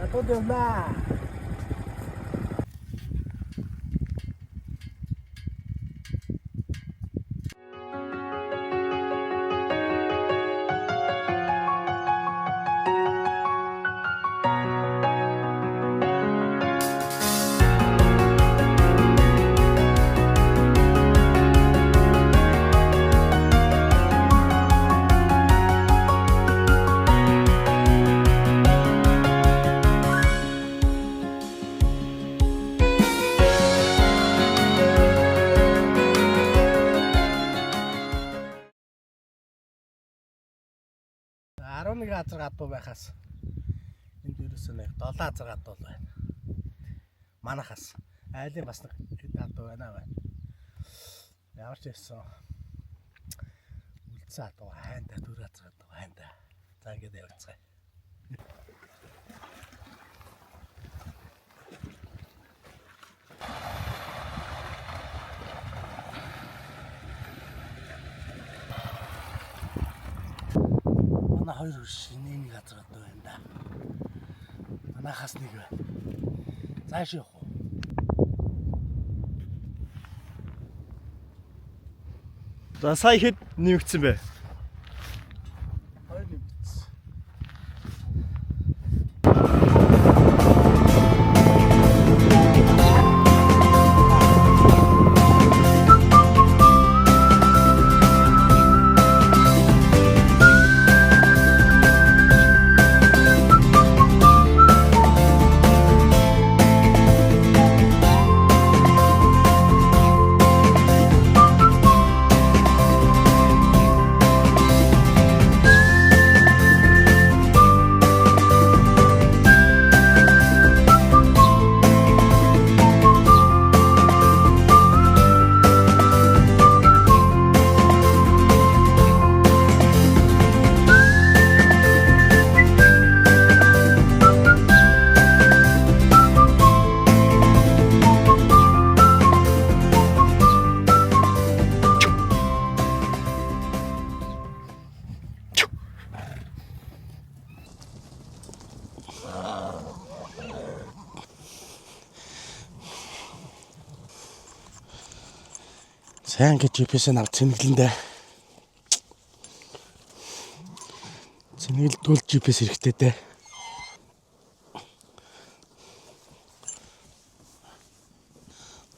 Хатууд явнаа. Нэг азар гадуу байхаас энд ерөөсөө нэг 7 азар гадуу байна. Манахаас айлын бас нэг гадуу байна. Ямар ч байсан үлдсэн гадуу хайнда 4 азар гадуу хайнда. За ингээд явцгаая. Хоёр шинийн нэг газар гадуу байна да. Манайхаас нэг байна. Цааш явах уу? За сая хэд нэмэгдсэн бэ? Хоёр нэмэгдсэн. Сайн гэж GPS-ийг авч цэнэглэндээ. Цэнэглдүүл GPS хэрэгтэй дээ.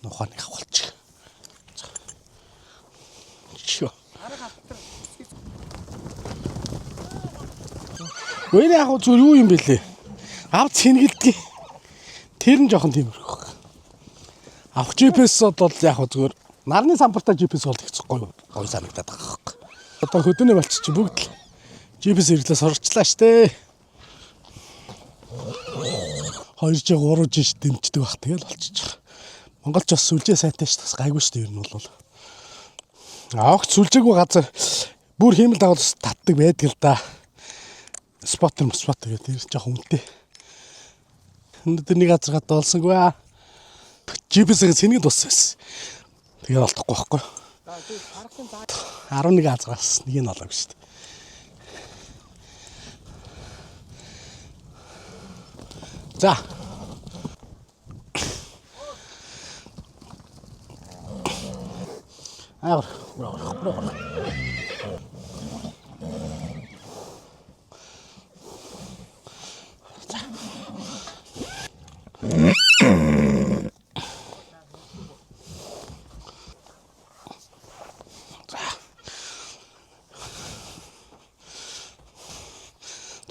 Нуханы хавуулчих. Чё? Өөр яг зүгээр юу юм бэлээ? Авч цэнэглэдэг. Тэр нь жоохон тиймэрхүү. Авах GPS-од бол яг зүгээр нарны самбартаа GPS бол хэцэхгүй гоё санагдаад байгаа хэрэг. Одоо хөдөөний балч чи бүгд л GPS хэрэглээ сурчлаа штэ. 2G 3G ш дэмждэг бах тэгэл болчих. Монголч бас сүлжээ сайтай ш бас гайгүй штэ ер нь бол. Авах сүлжээгүй газар бүр хиймэл дагавал татдаг байдаг л да. Спот гэдэг тэр жоохон үнэтэй. Өнөөдөр нэг газар гадаа олсонгүй. GPS-ийг сэнгэд туссан. Тэгээ олдохгүй байхгүй. 11 азраас нэг нь олоогүй шүү дээ. За. Аа.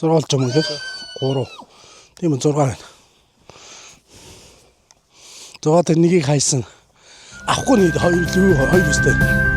Зургал ч юм уу гэж 3. Тийм 6 байна. Зургаад нэгийг хайсан. Авахгүй нэг 2 үстэй.